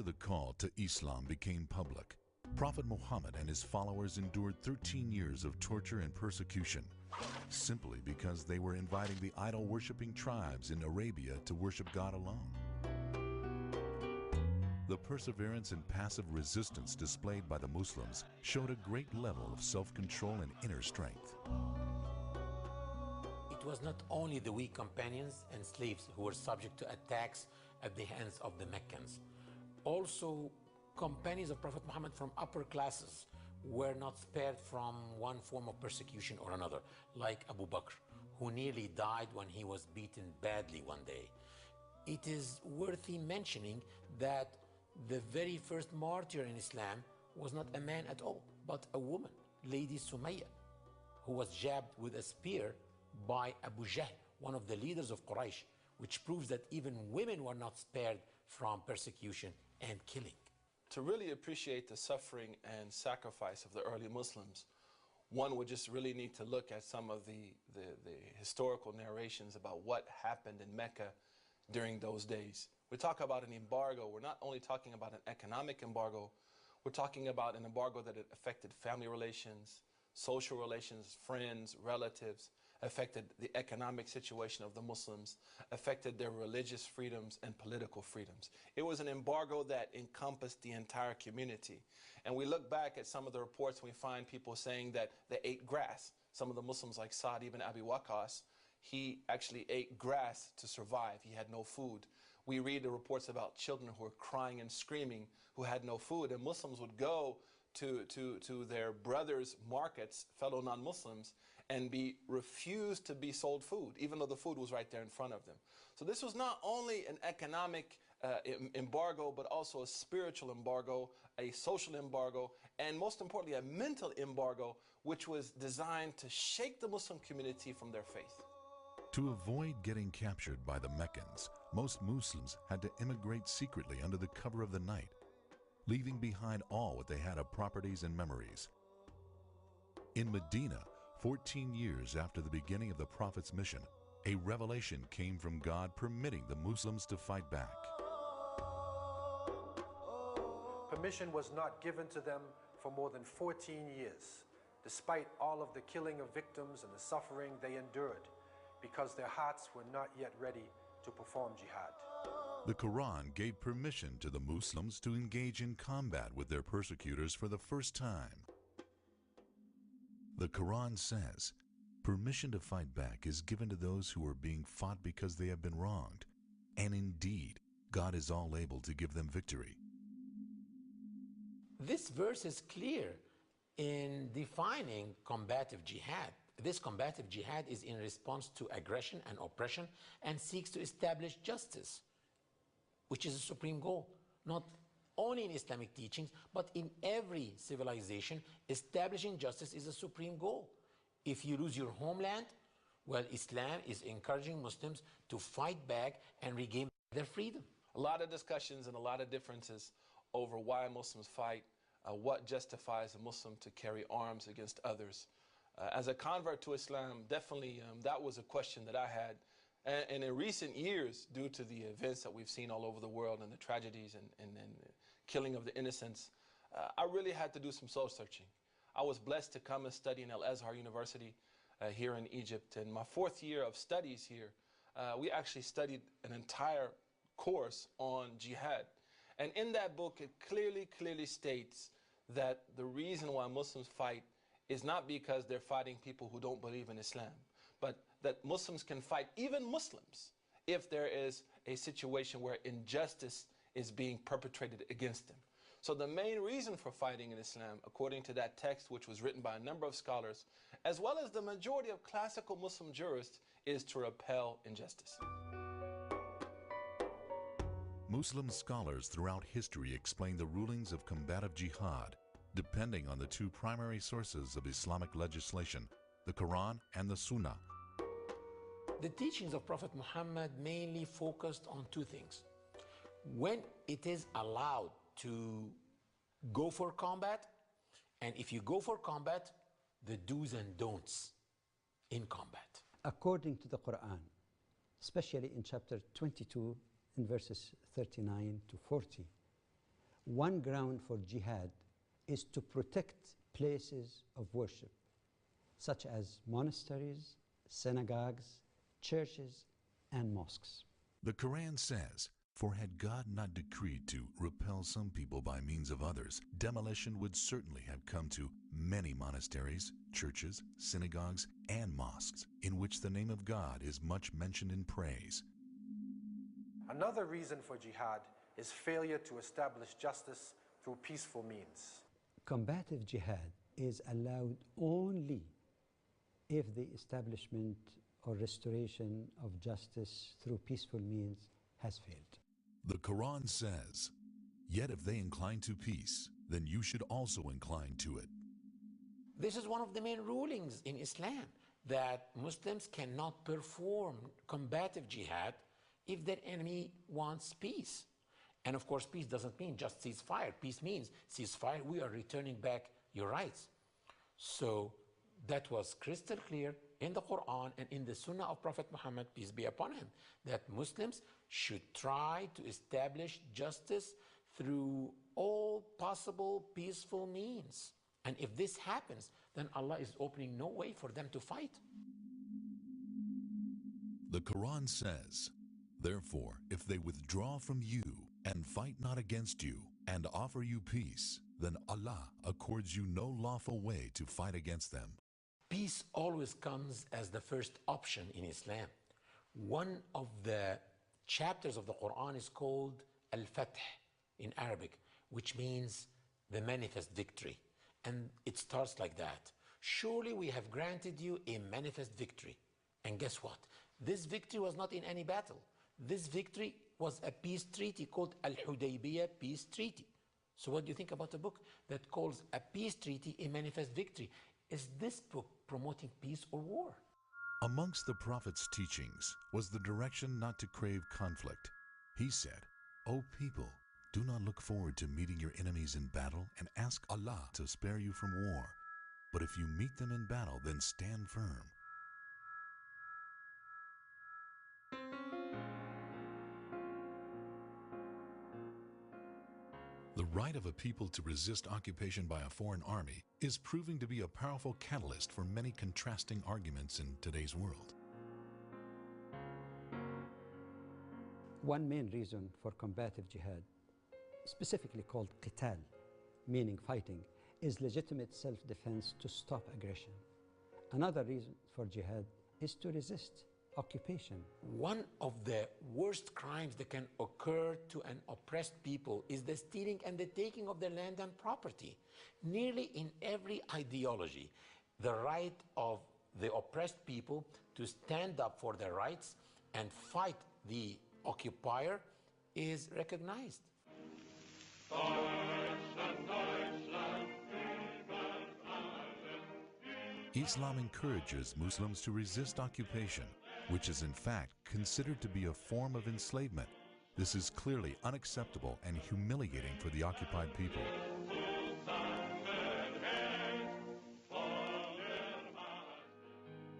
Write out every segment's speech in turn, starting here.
After the call to Islam became public, Prophet Muhammad and his followers endured 13 years of torture and persecution, simply because they were inviting the idol-worshipping tribes in Arabia to worship God alone. The perseverance and passive resistance displayed by the Muslims showed a great level of self-control and inner strength. It was not only the weak companions and slaves who were subject to attacks at the hands of the Meccans. Also, companions of Prophet Muhammad from upper classes were not spared from one form of persecution or another, like Abu Bakr, who nearly died when he was beaten badly one day. It is worthy mentioning that the very first martyr in Islam was not a man at all, but a woman, Lady Sumayya, who was jabbed with a spear by Abu Jahl, one of the leaders of Quraysh, which proves that even women were not spared from persecution and killing. To really appreciate the suffering and sacrifice of the early Muslims, one would just really need to look at some of the historical narrations about what happened in Mecca during those days. We talk about an embargo. We're not only talking about an economic embargo, we're talking about an embargo that affected family relations, social relations, friends, relatives, affected the economic situation of the Muslims, affected their religious freedoms and political freedoms. It was an embargo that encompassed the entire community. And we look back at some of the reports and we find people saying that they ate grass. Some of the Muslims like Sa'd ibn Abi Waqqas, he actually ate grass to survive. He had no food. We read the reports about children who were crying and screaming who had no food. And Muslims would go to their brothers' markets, fellow non-Muslims, and be refused to be sold food, even though the food was right there in front of them. So this was not only an economic embargo, but also a spiritual embargo, a social embargo, and most importantly, a mental embargo, which was designed to shake the Muslim community from their faith. To avoid getting captured by the Meccans, most Muslims had to immigrate secretly under the cover of the night, leaving behind all what they had of properties and memories. In Medina, 14 years after the beginning of the Prophet's mission, a revelation came from God permitting the Muslims to fight back. Permission was not given to them for more than 14 years, despite all of the killing of victims and the suffering they endured, because their hearts were not yet ready to perform jihad. The Quran gave permission to the Muslims to engage in combat with their persecutors for the first time. The Quran says, permission to fight back is given to those who are being fought because they have been wronged, and indeed, God is all able to give them victory. This verse is clear in defining combative jihad. This combative jihad is in response to aggression and oppression and seeks to establish justice, which is a supreme goal, not only in Islamic teachings, but in every civilization. Establishing justice is a supreme goal. If you lose your homeland, well, Islam is encouraging Muslims to fight back and regain their freedom. A lot of discussions and a lot of differences over why Muslims fight, what justifies a Muslim to carry arms against others. As a convert to Islam, definitely that was a question that I had. And in recent years, due to the events that we've seen all over the world and the tragedies and killing of the innocents, I really had to do some soul searching. I was blessed to come and study in Al-Azhar University here in Egypt. In my 4th year of studies here, we actually studied an entire course on jihad. And in that book, it clearly states that the reason why Muslims fight is not because they're fighting people who don't believe in Islam, but that Muslims can fight even Muslims if there is a situation where injustice is being perpetrated against them. So the main reason for fighting in Islam, according to that text, which was written by a number of scholars, as well as the majority of classical Muslim jurists, is to repel injustice. Muslim scholars throughout history explain the rulings of combative jihad, depending on the two primary sources of Islamic legislation, the Quran and the Sunnah. The teachings of Prophet Muhammad mainly focused on two things. When it is allowed to go for combat, and if you go for combat, the do's and don'ts in combat. According to the Quran, especially in chapter 22, in verses 39 to 40, One ground for jihad is to protect places of worship, such as monasteries, synagogues, churches, and mosques. The Quran says, "For had God not decreed to repel some people by means of others, demolition would certainly have come to many monasteries, churches, synagogues, and mosques, in which the name of God is much mentioned in praise." Another reason for jihad is failure to establish justice through peaceful means. Combative jihad is allowed only if the establishment or restoration of justice through peaceful means has failed. The Quran says, "Yet if they incline to peace, then you should also incline to it." This is one of the main rulings in Islam, that Muslims cannot perform combative jihad if their enemy wants peace. And of course, peace doesn't mean just ceasefire. Peace means ceasefire, we are returning back your rights. So that was crystal clear in the Quran and in the Sunnah of Prophet Muhammad, peace be upon him, that Muslims should try to establish justice through all possible peaceful means. And if this happens, then Allah is opening no way for them to fight. The Quran says, "Therefore, if they withdraw from you and fight not against you and offer you peace, then Allah accords you no lawful way to fight against them." Peace always comes as the first option in Islam. One of the chapters of the Quran is called Al-Fath in Arabic, which means the manifest victory. And it starts like that. Surely we have granted you a manifest victory. And guess what? This victory was not in any battle. This victory was a peace treaty called Al-Hudaybiyah Peace Treaty. So what do you think about a book that calls a peace treaty a manifest victory? Is this book promoting peace or war? Amongst the Prophet's teachings was the direction not to crave conflict. He said, "O people, do not look forward to meeting your enemies in battle and ask Allah to spare you from war. But if you meet them in battle, then stand firm." The right of a people to resist occupation by a foreign army is proving to be a powerful catalyst for many contrasting arguments in today's world. One main reason for combative jihad, specifically called qital, meaning fighting, is legitimate self-defense to stop aggression. Another reason for jihad is to resist occupation. One of the worst crimes that can occur to an oppressed people is the stealing and the taking of their land and property. Nearly in every ideology, the right of the oppressed people to stand up for their rights and fight the occupier is recognized. Islam encourages Muslims to resist occupation, which is in fact considered to be a form of enslavement. This is clearly unacceptable and humiliating for the occupied people.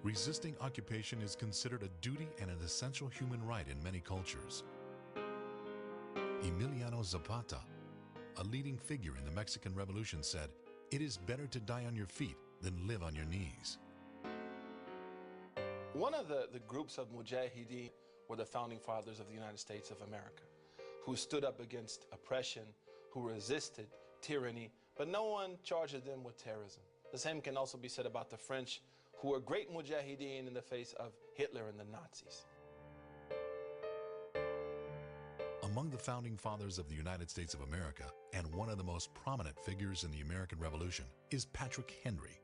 Resisting occupation is considered a duty and an essential human right in many cultures. Emiliano Zapata, a leading figure in the Mexican Revolution, said, "It is better to die on your feet than live on your knees." One of the groups of mujahideen were the founding fathers of the United States of America, who stood up against oppression, who resisted tyranny, but no one charged them with terrorism. The same can also be said about the French, who were great mujahideen in the face of Hitler and the Nazis. Among the founding fathers of the United States of America, and one of the most prominent figures in the American Revolution, is Patrick Henry.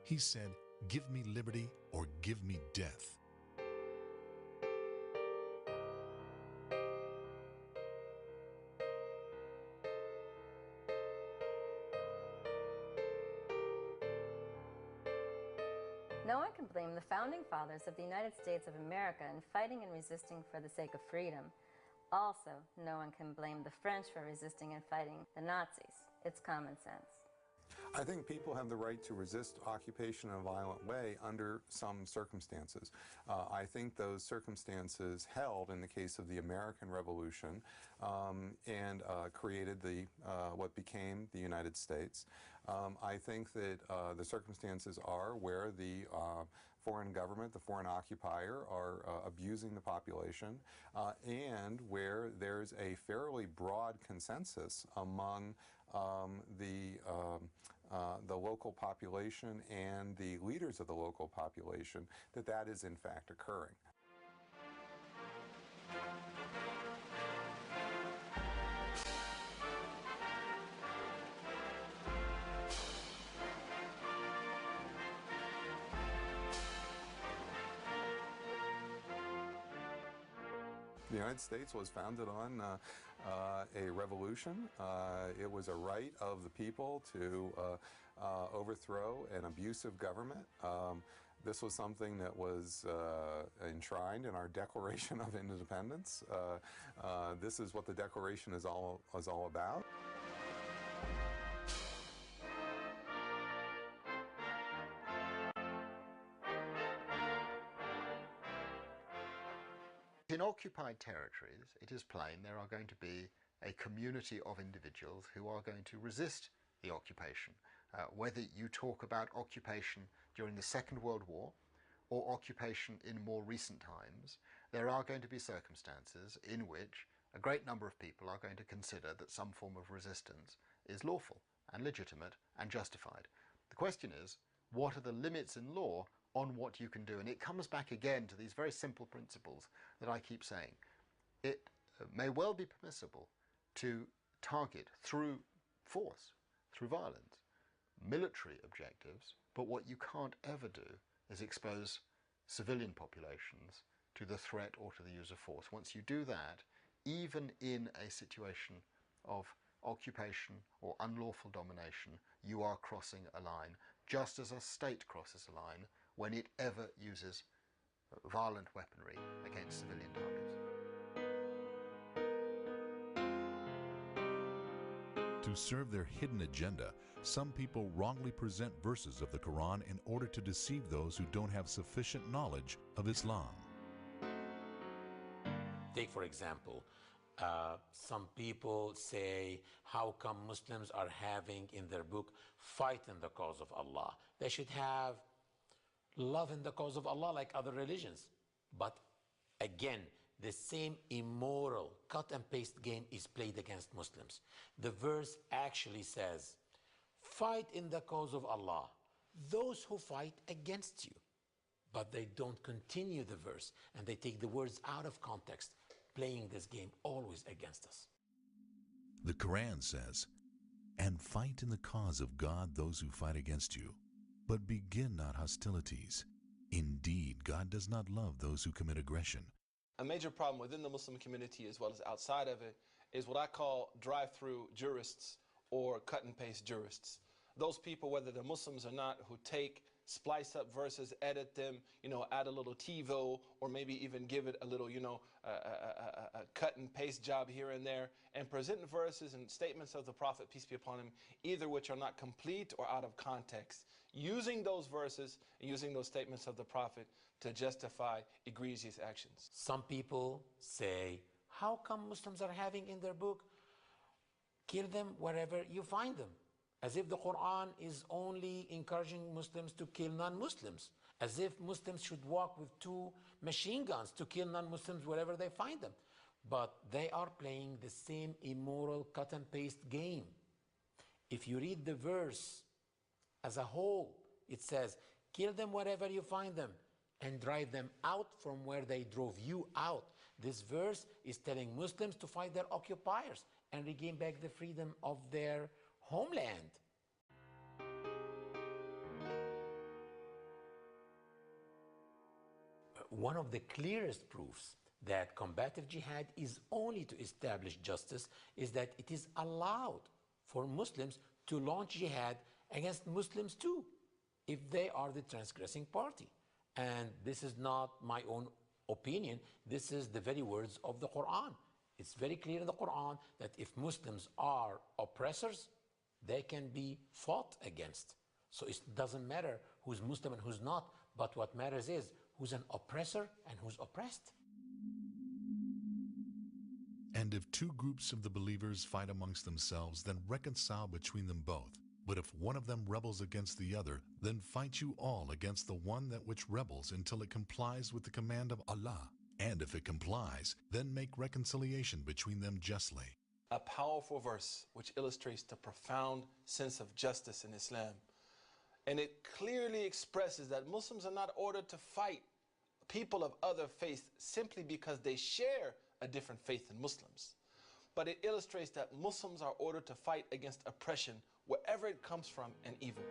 He said, "Give me liberty or give me death." No one can blame the founding fathers of the United States of America in fighting and resisting for the sake of freedom. Also, no one can blame the French for resisting and fighting the Nazis. It's common sense. I think people have the right to resist occupation in a violent way under some circumstances. I think those circumstances held in the case of the American Revolution and created what became the United States. I think that the circumstances are where the foreign government, the foreign occupier, are abusing the population, and where there's a fairly broad consensus among the local population and the leaders of the local population that that is in fact occurring. The United States was founded on a revolution. It was a right of the people to overthrow an abusive government. This was something that was enshrined in our Declaration of Independence. This is what the Declaration is all about. In occupied territories, it is plain there are going to be a community of individuals who are going to resist the occupation. Whether you talk about occupation during the Second World War or occupation in more recent times, there are going to be circumstances in which a great number of people are going to consider that some form of resistance is lawful and legitimate and justified. The question is, what are the limits in law on what you can do? And it comes back again to these very simple principles that I keep saying. It may well be permissible to target through force, through violence, military objectives, but what you can't ever do is expose civilian populations to the threat or to the use of force. Once you do that, even in a situation of occupation or unlawful domination, you are crossing a line, just as a state crosses a line when it ever uses violent weaponry against civilian targets. To serve their hidden agenda, some people wrongly present verses of the Quran in order to deceive those who don't have sufficient knowledge of Islam. Take, for example, some people say, how come Muslims are having in their book, fight in the cause of Allah? They should have love in the cause of Allah like other religions. But again, the same immoral cut and paste game is played against Muslims. The verse actually says, fight in the cause of Allah, those who fight against you. But they don't continue the verse, and they take the words out of context, playing this game always against us. The Quran says, and fight in the cause of God those who fight against you, but begin not hostilities. Indeed, God does not love those who commit aggression. A major problem within the Muslim community as well as outside of it is what I call drive-through jurists or cut-and-paste jurists. Those people, whether they're Muslims or not, who take, splice up verses, edit them, add a little TiVo, or maybe even give it a little, a cut-and-paste job here and there, and present verses and statements of the Prophet, peace be upon him, either which are not complete or out of context, using those verses and using those statements of the Prophet to justify egregious actions. Some people say, how come Muslims are having in their book, kill them wherever you find them? As if the Quran is only encouraging Muslims to kill non-Muslims. As if Muslims should walk with 2 machine guns to kill non-Muslims wherever they find them. But they are playing the same immoral cut and paste game. If you read the verse as a whole, it says, kill them wherever you find them and drive them out from where they drove you out. This verse is telling Muslims to fight their occupiers and regain back the freedom of their homeland. One of the clearest proofs that combative jihad is only to establish justice is that it is allowed for Muslims to launch jihad against Muslims too, if they are the transgressing party. And this is not my own opinion, this is the very words of the Quran. It's very clear in the Quran that if Muslims are oppressors, they can be fought against. So it doesn't matter who's Muslim and who's not, but what matters is who's an oppressor and who's oppressed. And if two groups of the believers fight amongst themselves, then reconcile between them both. But if one of them rebels against the other, then fight you all against the one that which rebels until it complies with the command of Allah. And if it complies, then make reconciliation between them justly. A powerful verse which illustrates the profound sense of justice in Islam. And it clearly expresses that Muslims are not ordered to fight people of other faiths simply because they share a different faith than Muslims. But it illustrates that Muslims are ordered to fight against oppression wherever it comes from and evil.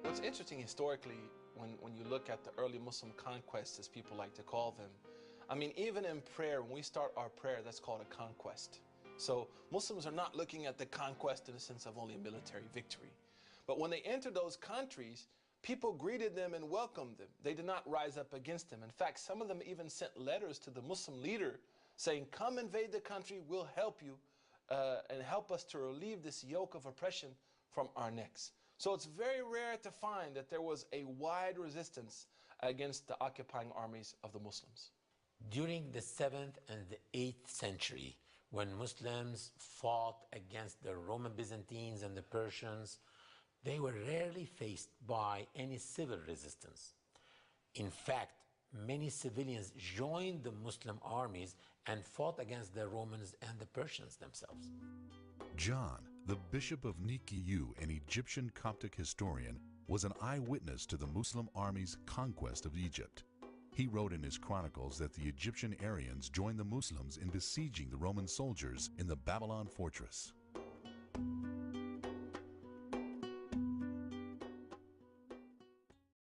What's interesting historically, when you look at the early Muslim conquests, as people like to call them, I mean, even in prayer, when we start our prayer, that's called a conquest. So Muslims are not looking at the conquest in the sense of only a military victory. But when they entered those countries, people greeted them and welcomed them. They did not rise up against them. In fact, some of them even sent letters to the Muslim leader saying, come invade the country, we'll help you and help us to relieve this yoke of oppression from our necks. So it's very rare to find that there was a wide resistance against the occupying armies of the Muslims. During the 7th and the 8th century, when Muslims fought against the Roman Byzantines and the Persians, they were rarely faced by any civil resistance. In fact, many civilians joined the Muslim armies and fought against the Romans and the Persians themselves. John, the Bishop of Nikiyu, an Egyptian Coptic historian, was an eyewitness to the Muslim army's conquest of Egypt. He wrote in his chronicles that the Egyptian Aryans joined the Muslims in besieging the Roman soldiers in the Babylon fortress.